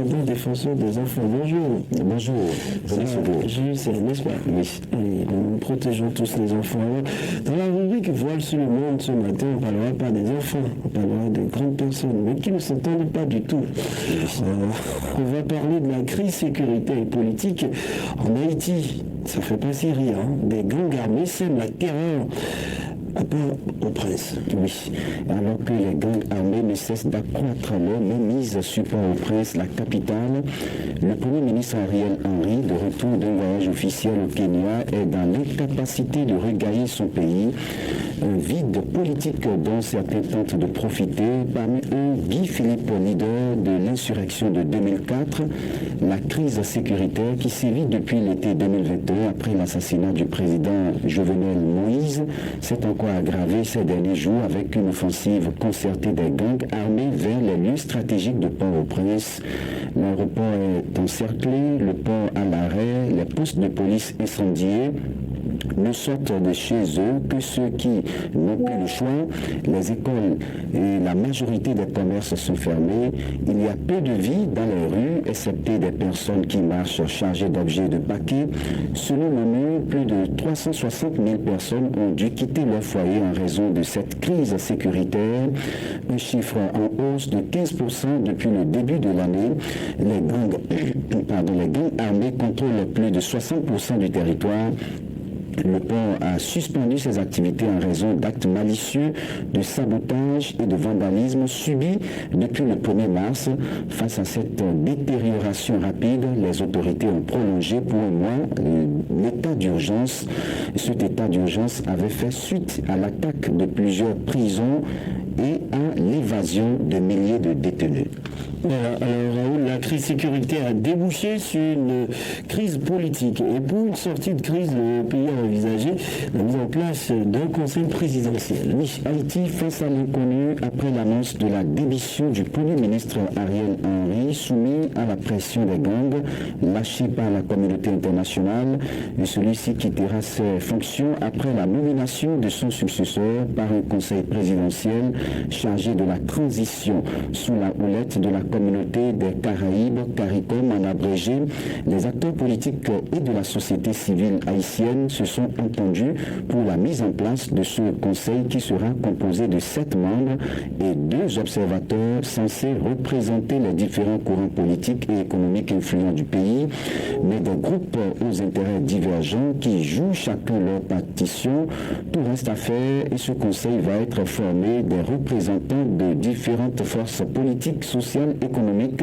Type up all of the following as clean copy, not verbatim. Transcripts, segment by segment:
représentant défenseur des enfants. Bonjour. Bonjour. N'est-ce pas? Oui. Et nous protégeons tous les enfants. Alors, dans la rubrique Voile sur le monde ce matin, on ne parlera pas des enfants, on parlera des grandes personnes, mais qui ne s'entendent pas du tout. On va parler de la crise sécuritaire et politique en Haïti. Ça fait pas si rire, hein. Des gangs armés sèment la terreur à Port-au-Prince. Oui, alors que les gangs armés ne cessent d'accroître leur mainmise sur Port-au-Prince, la capitale, le Premier ministre Ariel Henry, de retour d'un voyage officiel au Kenya, est dans l'incapacité de regagner son pays. Un vide politique dont certains tentent de profiter, parmi eux Guy Philippe, leader de l'insurrection de 2004, la crise sécuritaire qui sévit depuis l'été 2021 après l'assassinat du président Jovenel Moïse s'est encore aggravé ces derniers jours avec une offensive concertée des gangs armés vers les lieux stratégiques de Port-au-Prince. L'aéroport est encerclé, le port à l'arrêt, les postes de police incendiés. Ne sortent de chez eux que ceux qui n'ont plus le choix. Les écoles et la majorité des commerces sont fermés. Il y a peu de vie dans les rues, excepté des personnes qui marchent chargées d'objets de paquets. Selon l'ONU, plus de 360 000 personnes ont dû quitter leur foyer en raison de cette crise sécuritaire. Un chiffre en hausse de 15% depuis le début de l'année. Les gangs armés contrôlent plus de 60% du territoire. Le port a suspendu ses activités en raison d'actes malicieux de sabotage et de vandalisme subis depuis le 1er mars. Face à cette détérioration rapide, les autorités ont prolongé pour un mois l'état d'urgence. Cet état d'urgence avait fait suite à l'attaque de plusieurs prisons et à l'évasion de milliers de détenus. Alors Raoul, la crise sécuritaire a débouché sur une crise politique. Et pour une sortie de crise, le pays a envisagé la mise en place d'un conseil présidentiel. Oui, Haïti face à l'inconnu après l'annonce de la démission du Premier ministre Ariel Henry, soumis à la pression des gangs, lâché par la communauté internationale. Et celui-ci quittera ses fonctions après la nomination de son successeur par un conseil présidentiel chargé de la transition sous la houlette de la communauté des Caraïbes, CARICOM en abrégé. Les acteurs politiques et de la société civile haïtienne se sont entendus pour la mise en place de ce conseil qui sera composé de 7 membres et 2 observateurs censés représenter les différents courants politiques et économiques influents du pays, mais des groupes aux intérêts divergents qui jouent chacun leur partition. Tout reste à faire et ce conseil va être formé des représentants de différentes forces politiques, sociales, économiques,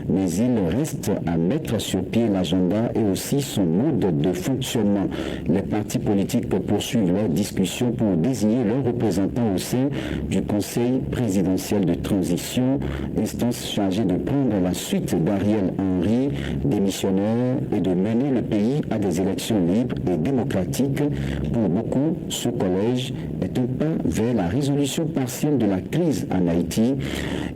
mais il reste à mettre sur pied l'agenda et aussi son mode de fonctionnement. Les partis politiques poursuivent leurs discussions pour désigner leurs représentants au sein du Conseil présidentiel de transition, instance chargée de prendre la suite d'Ariel Henry, démissionnaire, et de mener le pays à des élections libres et démocratiques. Pour beaucoup, ce collège est un pas vers la résolution partielle de la crise en Haïti.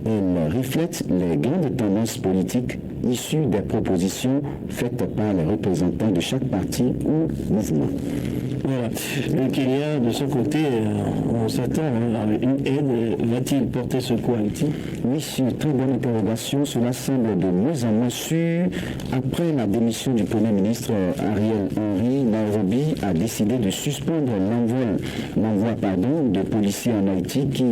Elle reflète les grandes tendances politiques issues des propositions faites par les représentants de chaque parti ou mouvement. Voilà. Le Kenya, de son côté, on s'attend à une aide. Va-t-il porter secours à Haïti? Oui, c'est une très bonne interrogation. Cela semble de moins en moins sûr. Après la démission du Premier ministre Ariel Henry, Nairobi a décidé de suspendre l'envoi de policiers en Haïti qui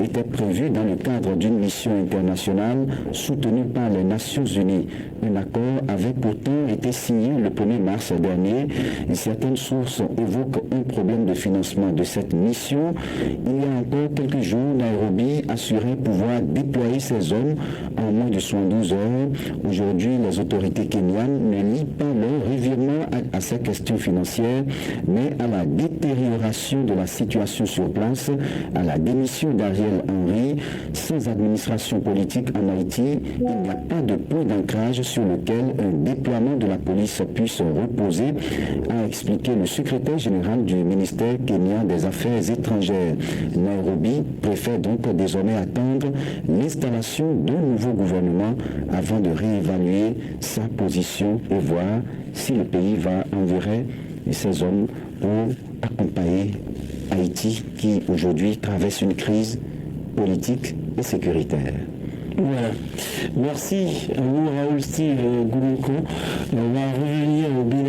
était prévu dans le cadre d'une mission internationale soutenue par les Nations Unies. Un accord avait pourtant été signé le 1er mars dernier et certaines sources évoquent un problème de financement de cette mission. Il y a encore quelques jours, Nairobi assurait pouvoir déployer ses hommes en moins de 72 heures. Aujourd'hui, les autorités kenyanes ne lient pas leur revirement à ces questions financières, mais à la détérioration de la situation sur place, à la démission d'Ariel Henry. Sans administration politique en Haïti, il n'y a pas de point d'ancrage sur lequel un déploiement de la police puisse reposer, a expliqué le secrétaire général du ministère kenyan des Affaires étrangères. Nairobi préfère donc désormais attendre l'installation d'un nouveau gouvernement avant de réévaluer sa position et voir si le pays va enverrer ses hommes pour accompagner Haïti qui aujourd'hui traverse une crise politique et sécuritaire. Voilà. Merci à vous, Raoul Steve Goulonko. On va revenir au bilan